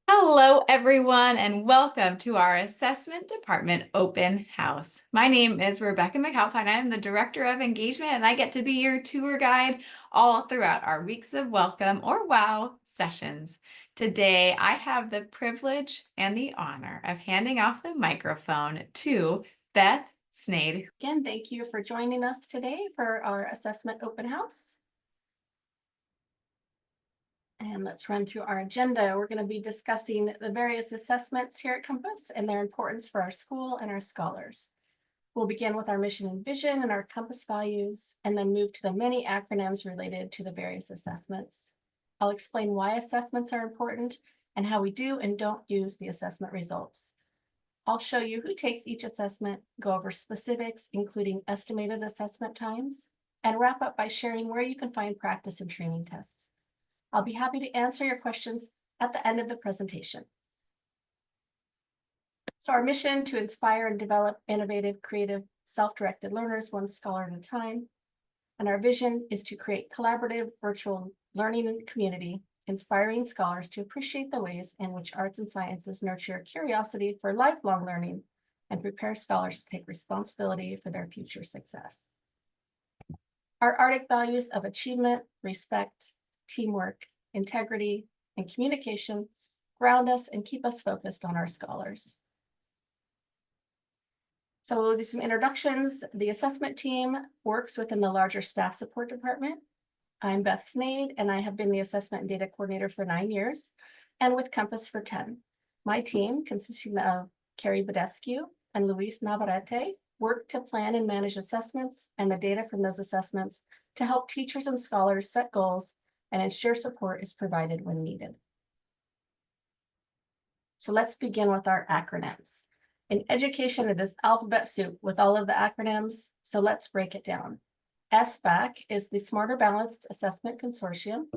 Hello, everyone, and welcome to our Assessment Department Open House. My name is Rebecca McAlpine. I'm the Director of Engagement, and I get to be your tour guide all throughout our Weeks of Welcome or WOW sessions. Today, I have the privilege and the honor of handing off the microphone to Beth Snade. Again, thank you for joining us today for our Assessment Open House. And let's run through our agenda. We're going to be discussing the various assessments here at Compass and their importance for our school and our scholars. We'll begin with our mission and vision and our Compass values, and then move to the many acronyms related to the various assessments. I'll explain why assessments are important and how we do and don't use the assessment results. I'll show you who takes each assessment, go over specifics, including estimated assessment times, and wrap up by sharing where you can find practice and training tests. I'll be happy to answer your questions at the end of the presentation. So our mission to inspire and develop innovative, creative, self-directed learners, one scholar at a time. And our vision is to create collaborative virtual learning community, inspiring scholars to appreciate the ways in which arts and sciences nurture curiosity for lifelong learning and prepare scholars to take responsibility for their future success. Our Arctic values of achievement, respect, teamwork, integrity, and communication ground us and keep us focused on our scholars. So we'll do some introductions. The assessment team works within the larger staff support department. I'm Beth Snade, and I have been the assessment and data coordinator for 9 years, and with Compass for 10. My team, consisting of Carrie Badescu and Luis Navarrete, work to plan and manage assessments and the data from those assessments to help teachers and scholars set goals and ensure support is provided when needed. So let's begin with our acronyms. In education, it is alphabet soup with all of the acronyms, so let's break it down. SBAC is the Smarter Balanced Assessment Consortium,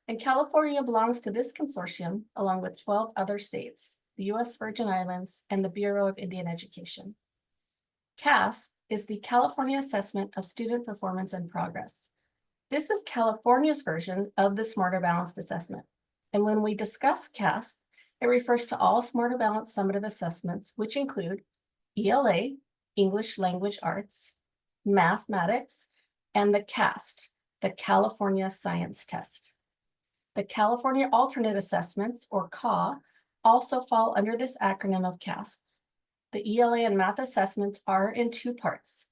and California belongs to this consortium along with 12 other states, the U.S. Virgin Islands, and the Bureau of Indian Education. CAS is the California Assessment of Student Performance and Progress. This is California's version of the Smarter Balanced Assessment. And when we discuss CAS, it refers to all Smarter Balanced summative assessments, which include ELA, English Language Arts, mathematics, and the CAST, the California Science Test. The California Alternate Assessments, or CAW, also fall under this acronym of CAST. The ELA and math assessments are in two parts,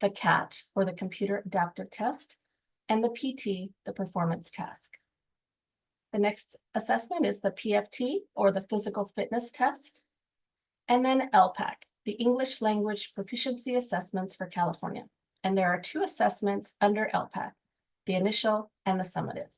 the CAT, or the Computer Adaptive Test, and the PT, the Performance Task. The next assessment is the PFT, or the Physical Fitness Test, and then LPAC, the English Language Proficiency Assessments for California. And there are two assessments under LPAC, the initial and the summative.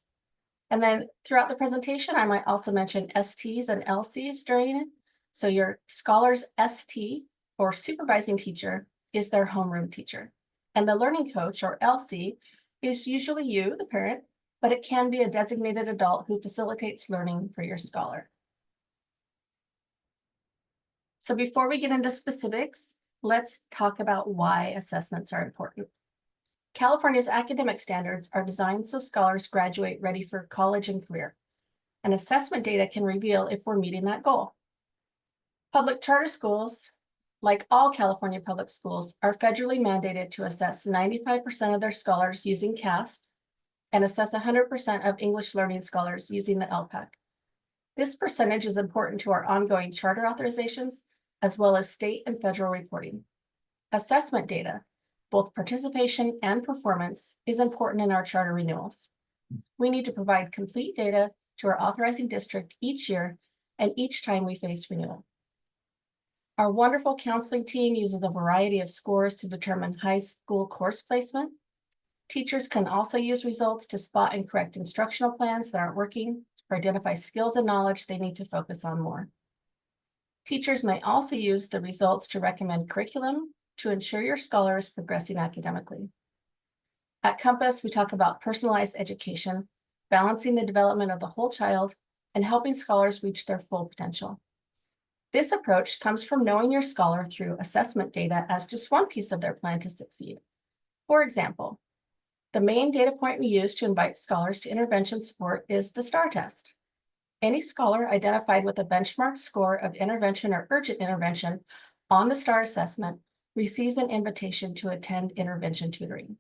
And then throughout the presentation, I might also mention STs and LCs during it. So your scholar's ST, or supervising teacher, is their homeroom teacher. And the learning coach, or LC, is usually you, the parent, but it can be a designated adult who facilitates learning for your scholar. So before we get into specifics, let's talk about why assessments are important. California's academic standards are designed so scholars graduate ready for college and career, and assessment data can reveal if we're meeting that goal. Public charter schools, like all California public schools, are federally mandated to assess 95% of their scholars using CAST and assess 100% of English learning scholars using the LPAC. This percentage is important to our ongoing charter authorizations, as well as state and federal reporting. Assessment data, both participation and performance, is important in our charter renewals. We need to provide complete data to our authorizing district each year and each time we face renewal. Our wonderful counseling team uses a variety of scores to determine high school course placement. Teachers can also use results to spot and correct instructional plans that aren't working or identify skills and knowledge they need to focus on more. Teachers may also use the results to recommend curriculum to ensure your scholar is progressing academically. At Compass, we talk about personalized education, balancing the development of the whole child, and helping scholars reach their full potential. This approach comes from knowing your scholar through assessment data as just one piece of their plan to succeed. For example, the main data point we use to invite scholars to intervention support is the STAR test. Any scholar identified with a benchmark score of intervention or urgent intervention on the STAR assessment receives an invitation to attend intervention tutoring.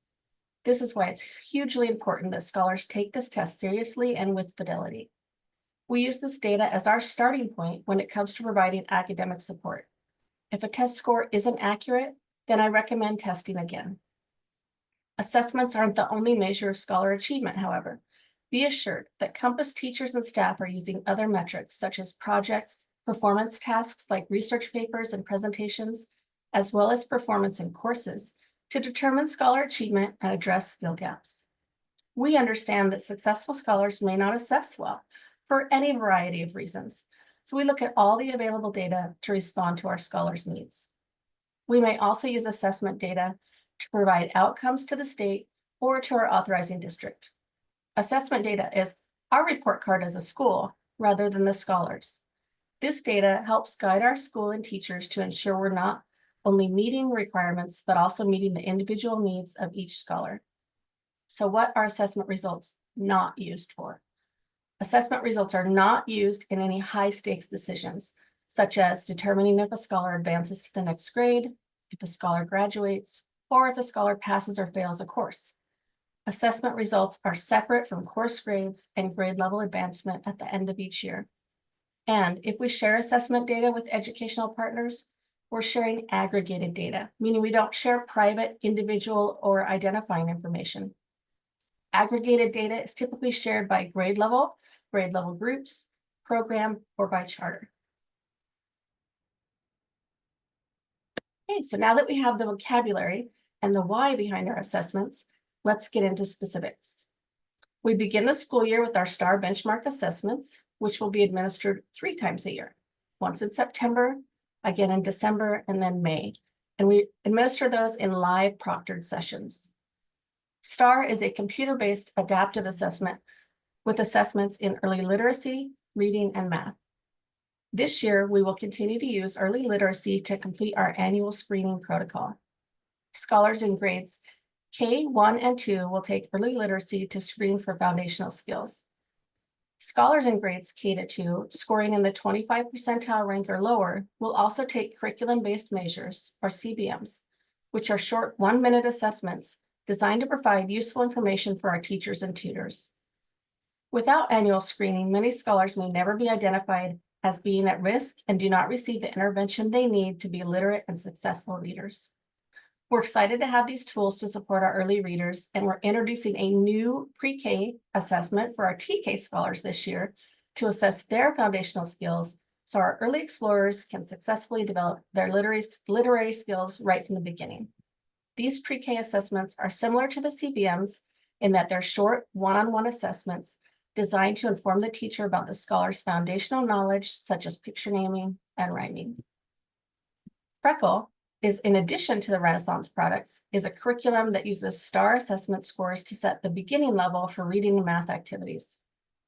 This is why it's hugely important that scholars take this test seriously and with fidelity. We use this data as our starting point when it comes to providing academic support. If a test score isn't accurate, then I recommend testing again. Assessments aren't the only measure of scholar achievement, however. Be assured that Compass teachers and staff are using other metrics such as projects, performance tasks like research papers and presentations, as well as performance in courses to determine scholar achievement and address skill gaps. We understand that successful scholars may not assess well for any variety of reasons, so we look at all the available data to respond to our scholars' needs. We may also use assessment data to provide outcomes to the state or to our authorizing district. Assessment data is our report card as a school rather than the scholars. This data helps guide our school and teachers to ensure we're not only meeting requirements, but also meeting the individual needs of each scholar. So what are assessment results not used for? Assessment results are not used in any high stakes decisions, such as determining if a scholar advances to the next grade, if a scholar graduates, or if a scholar passes or fails a course. Assessment results are separate from course grades and grade level advancement at the end of each year. And if we share assessment data with educational partners, we're sharing aggregated data, meaning we don't share private, individual, or identifying information. Aggregated data is typically shared by grade level groups, program, or by charter. Okay, so now that we have the vocabulary and the why behind our assessments, let's get into specifics. We begin the school year with our STAR benchmark assessments, which will be administered 3 times a year, once in September, again in December, and then May. And we administer those in live proctored sessions. STAR is a computer-based adaptive assessment with assessments in early literacy, reading, and math. This year, we will continue to use early literacy to complete our annual screening protocol. Scholars in grades K1 and 2 will take early literacy to screen for foundational skills. Scholars in grades K to 2, scoring in the 25 percentile rank or lower, will also take curriculum-based measures, or CBMs, which are short 1-minute assessments designed to provide useful information for our teachers and tutors. Without annual screening, many scholars may never be identified as being at risk and do not receive the intervention they need to be literate and successful readers. We're excited to have these tools to support our early readers, and we're introducing a new pre-K assessment for our TK scholars this year to assess their foundational skills so our early explorers can successfully develop their literary skills right from the beginning. These pre-K assessments are similar to the CBMs in that they're short one-on-one assessments designed to inform the teacher about the scholar's foundational knowledge, such as picture naming and rhyming. Freckle is, in addition to the Renaissance products, is a curriculum that uses STAR assessment scores to set the beginning level for reading and math activities.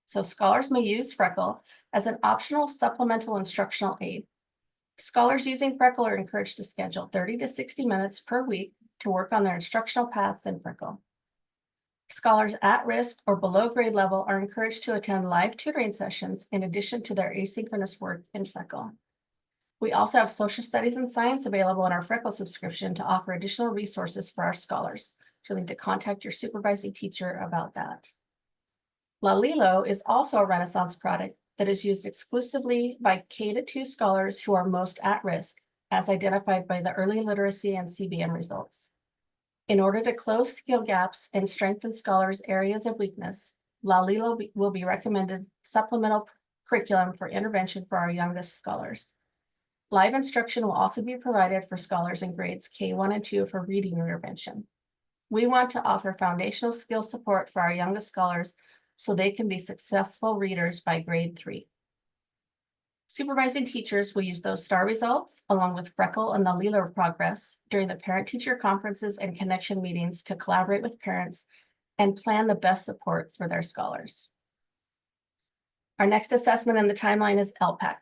So scholars may use Freckle as an optional supplemental instructional aid. Scholars using Freckle are encouraged to schedule 30 to 60 minutes per week to work on their instructional paths in Freckle. Scholars at risk or below grade level are encouraged to attend live tutoring sessions in addition to their asynchronous work in Freckle. We also have social studies and science available in our Freckle subscription to offer additional resources for our scholars. So you'll need to contact your supervising teacher about that. LaLilo is also a Renaissance product that is used exclusively by K-2 scholars who are most at risk, as identified by the early literacy and CBM results. In order to close skill gaps and strengthen scholars' areas of weakness, LaLilo will be recommended supplemental curriculum for intervention for our youngest scholars. Live instruction will also be provided for scholars in grades K1 and 2 for reading intervention. We want to offer foundational skill support for our youngest scholars so they can be successful readers by grade 3. Supervising teachers will use those STAR results along with Freckle and LaLilo progress during the parent-teacher conferences and connection meetings to collaborate with parents and plan the best support for their scholars. Our next assessment in the timeline is LPAC.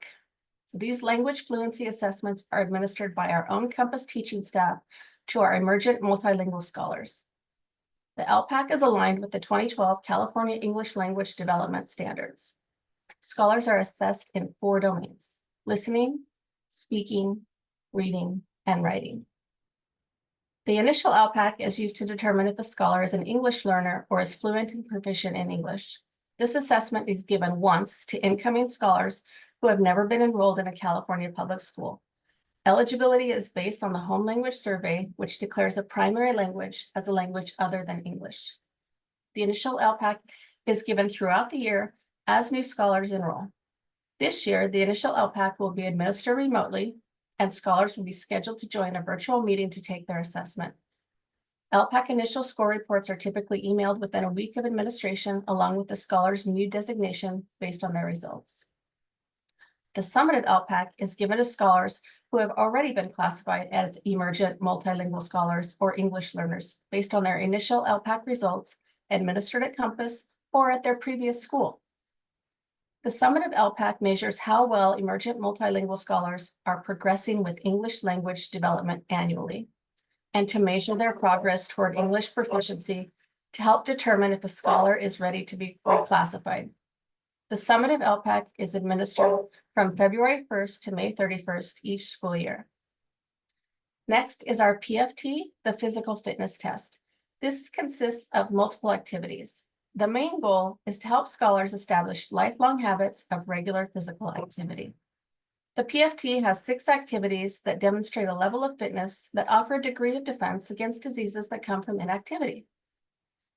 So these language fluency assessments are administered by our own Compass teaching staff to our emergent multilingual scholars. The LPAC is aligned with the 2012 California English Language Development Standards. scholars are assessed in 4 domains: listening, speaking, reading, and writing. The initial LPAC is used to determine if a scholar is an English learner or is fluent and proficient in English. This assessment is given once to incoming scholars who have never been enrolled in a California public school. Eligibility is based on the Home Language Survey, which declares a primary language as a language other than English. The initial LPAC is given throughout the year as new scholars enroll. This year, the initial LPAC will be administered remotely, and scholars will be scheduled to join a virtual meeting to take their assessment. LPAC initial score reports are typically emailed within a week of administration, along with the scholar's new designation based on their results. The summative LPAC is given to scholars who have already been classified as emergent multilingual scholars or English learners based on their initial LPAC results administered at Compass or at their previous school. The summative LPAC measures how well emergent multilingual scholars are progressing with English language development annually, and to measure their progress toward English proficiency to help determine if a scholar is ready to be reclassified. The summative LPAC is administered from February 1st to May 31st each school year. Next is our PFT, the physical fitness test. This consists of multiple activities. The main goal is to help scholars establish lifelong habits of regular physical activity. The PFT has 6 activities that demonstrate a level of fitness that offer a degree of defense against diseases that come from inactivity.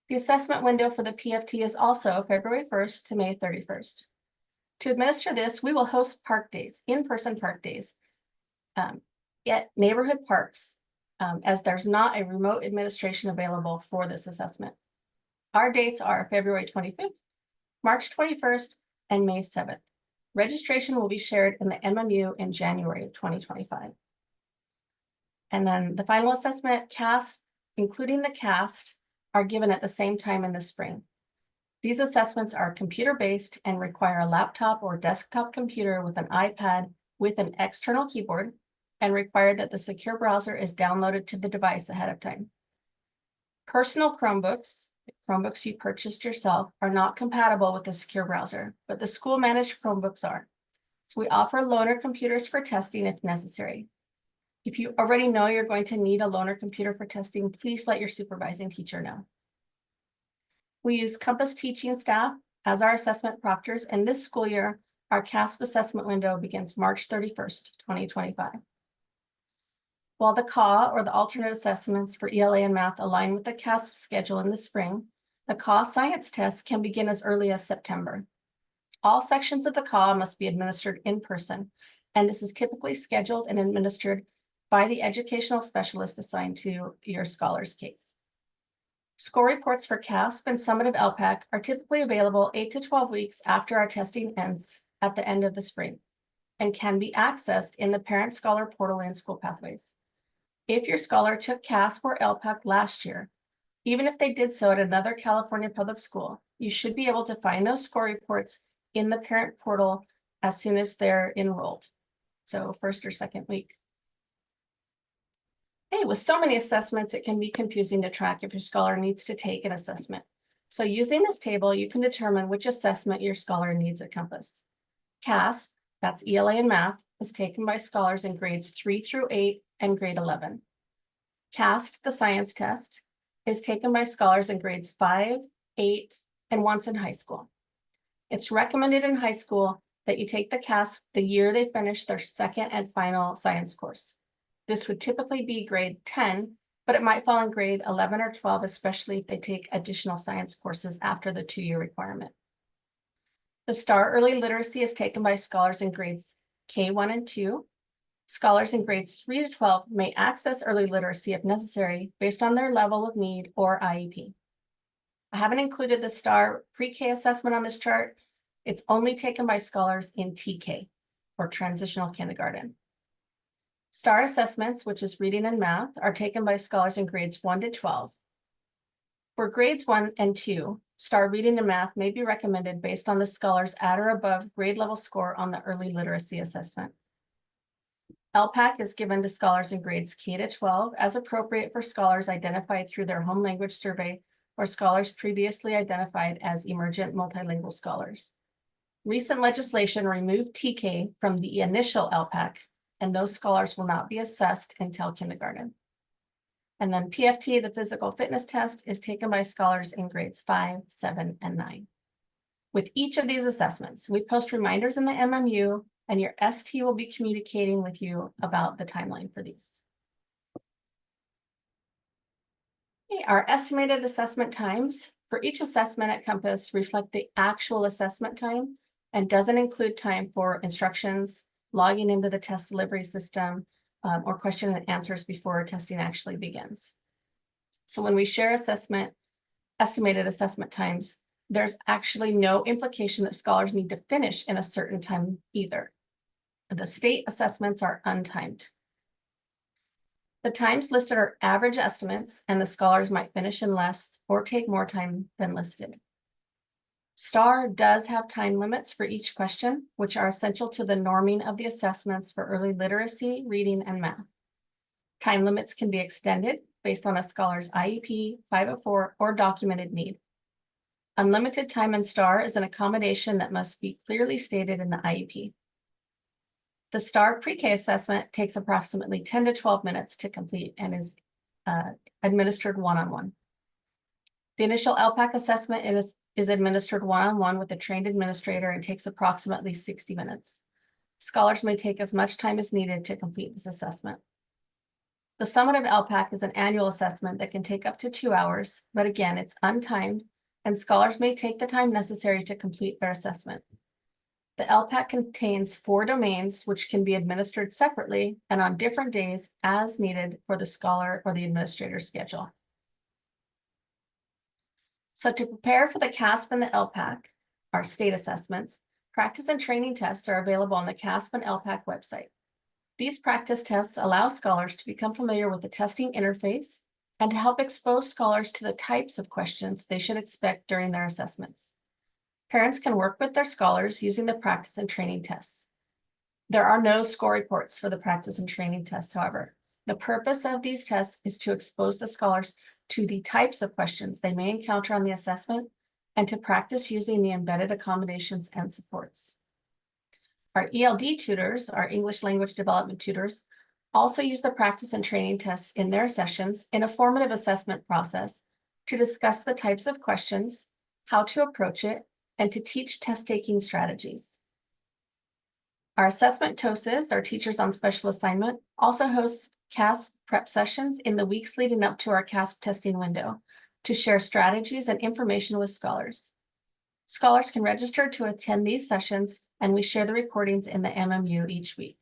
The assessment window for the PFT is also February 1st to May 31st. To administer this, we will host park days, in-person park days, at neighborhood parks, as there's not a remote administration available for this assessment. Our dates are February 25th, March 21st, and May 7th. Registration will be shared in the MMU in January of 2025. And then the final assessment, CAST, including the CAST, are given at the same time in the spring. These assessments are computer-based and require a laptop or desktop computer with an iPad with an external keyboard, and require that the secure browser is downloaded to the device ahead of time. Personal Chromebooks you purchased yourself, are not compatible with the secure browser, but the school-managed Chromebooks are. So we offer loaner computers for testing if necessary. If you already know you're going to need a loaner computer for testing, please let your supervising teacher know. We use Compass teaching staff as our assessment proctors, and this school year, our CASP assessment window begins March 31st, 2025. While the CAW, or the alternate assessments for ELA and math, align with the CASP schedule in the spring, the CAW science test can begin as early as September. All sections of the CAW must be administered in person, and this is typically scheduled and administered by the educational specialist assigned to your scholar's case. Score reports for CASP and summative LPAC are typically available 8 to 12 weeks after our testing ends at the end of the spring, and can be accessed in the Parent Scholar portal and School Pathways. If your scholar took CASP or LPAC last year, even if they did so at another California public school, you should be able to find those score reports in the parent portal as soon as they're enrolled. So first or second week. Hey, with so many assessments, it can be confusing to track if your scholar needs to take an assessment. So using this table, you can determine which assessment your scholar needs at Compass. CASP, that's ELA and math, is taken by scholars in grades 3 through 8 and grade 11. CAST, the science test, is taken by scholars in grades 5, 8, and once in high school. It's recommended in high school that you take the CASP the year they finish their second and final science course. This would typically be grade 10, but it might fall in grade 11 or 12, especially if they take additional science courses after the 2-year requirement. The STAR Early Literacy is taken by scholars in grades K1 and 2. Scholars in grades 3 to 12 may access early literacy if necessary based on their level of need or IEP. I haven't included the STAR pre-K assessment on this chart. It's only taken by scholars in TK, or transitional kindergarten. STAR assessments, which is reading and math, are taken by scholars in grades 1 to 12. For grades 1 and 2, STAR reading and math may be recommended based on the scholar's at or above grade level score on the early literacy assessment. LPAC is given to scholars in grades K to 12 as appropriate for scholars identified through their home language survey or scholars previously identified as emergent multilingual scholars. Recent legislation removed TK from the initial LPAC, and those scholars will not be assessed until kindergarten. And then PFT, the physical fitness test, is taken by scholars in grades 5, 7, and 9. With each of these assessments, we post reminders in the MMU, and your ST will be communicating with you about the timeline for these. Okay, our estimated assessment times for each assessment at Compass reflect the actual assessment time and doesn't include time for instructions, logging into the test delivery system, or question and answers before testing actually begins. So when we share estimated assessment times, there's actually no implication that scholars need to finish in a certain time either. The state assessments are untimed. The times listed are average estimates, and the scholars might finish in less or take more time than listed. STAR does have time limits for each question, which are essential to the norming of the assessments for early literacy, reading, and math. Time limits can be extended based on a scholar's IEP, 504, or documented need. Unlimited time in STAR is an accommodation that must be clearly stated in the IEP. The STAR pre-K assessment takes approximately 10 to 12 minutes to complete and is administered one-on-one. The initial LPAC assessment is administered one-on-one with a trained administrator and takes approximately 60 minutes. Scholars may take as much time as needed to complete this assessment. The summative LPAC is an annual assessment that can take up to 2 hours, but again, it's untimed, and scholars may take the time necessary to complete their assessment. The LPAC contains 4 domains, which can be administered separately and on different days as needed for the scholar or the administrator's schedule. So to prepare for the CASP and the LPAC, our state assessments, practice and training tests are available on the CASP and LPAC website. These practice tests allow scholars to become familiar with the testing interface and to help expose scholars to the types of questions they should expect during their assessments. Parents can work with their scholars using the practice and training tests. There are no score reports for the practice and training tests, however. The purpose of these tests is to expose the scholars to the types of questions they may encounter on the assessment and to practice using the embedded accommodations and supports. Our ELD tutors, our English language development tutors, also use the practice and training tests in their sessions in a formative assessment process to discuss the types of questions, how to approach it, and to teach test-taking strategies. Our assessment TOSes, our teachers on special assignment, also host CASP prep sessions in the weeks leading up to our CASP testing window to share strategies and information with scholars. Scholars can register to attend these sessions, and we share the recordings in the MMU each week.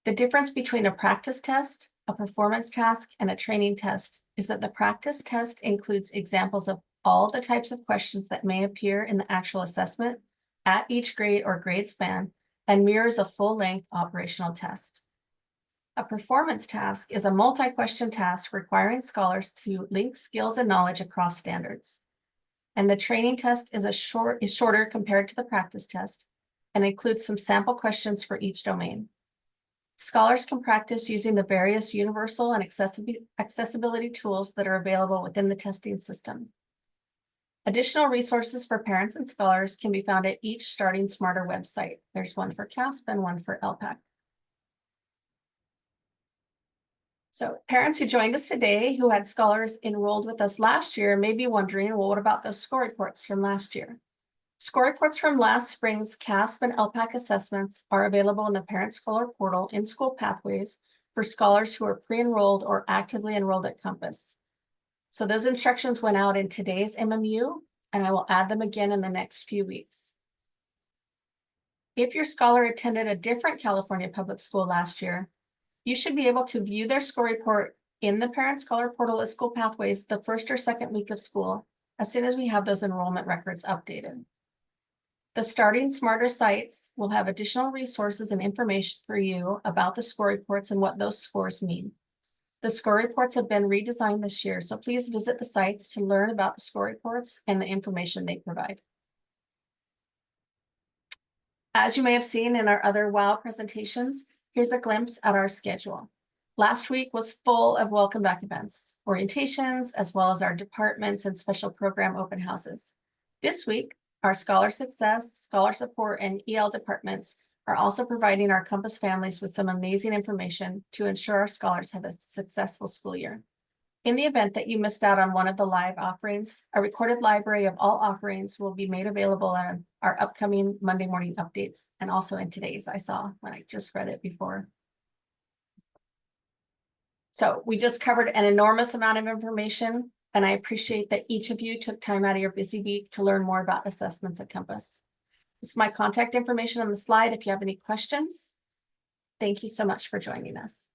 The difference between a practice test, a performance task, and a training test is that the practice test includes examples of all the types of questions that may appear in the actual assessment at each grade or grade span and mirrors a full-length operational test. A performance task is a multi-question task requiring scholars to link skills and knowledge across standards. And the training test is shorter compared to the practice test and includes some sample questions for each domain. Scholars can practice using the various universal and accessibility tools that are available within the testing system. Additional resources for parents and scholars can be found at each Starting Smarter website. There's one for CASP and one for LPAC. So parents who joined us today who had scholars enrolled with us last year may be wondering, well, what about those score reports from last year? Score reports from last spring's CASP and LPAC assessments are available in the Parent Scholar portal in School Pathways for scholars who are pre-enrolled or actively enrolled at Compass. So those instructions went out in today's MMU, and I will add them again in the next few weeks. If your scholar attended a different California public school last year, you should be able to view their score report in the Parent Scholar portal at School Pathways the first or second week of school, as soon as we have those enrollment records updated. The Starting Smarter sites will have additional resources and information for you about the score reports and what those scores mean. The score reports have been redesigned this year, so please visit the sites to learn about the score reports and the information they provide. As you may have seen in our other WOW presentations, here's a glimpse at our schedule. Last week was full of welcome back events, orientations, as well as our departments and special program open houses. This week, Our Scholar Success, Scholar Support, and EL departments are also providing our Compass families with some amazing information to ensure our scholars have a successful school year. In the event that you missed out on one of the live offerings, a recorded library of all offerings will be made available on our upcoming Monday morning updates and also in today's. I saw when I just read it before. So we just covered an enormous amount of information, and I appreciate that each of you took time out of your busy week to learn more about assessments at Compass. This is my contact information on the slide if you have any questions. Thank you so much for joining us.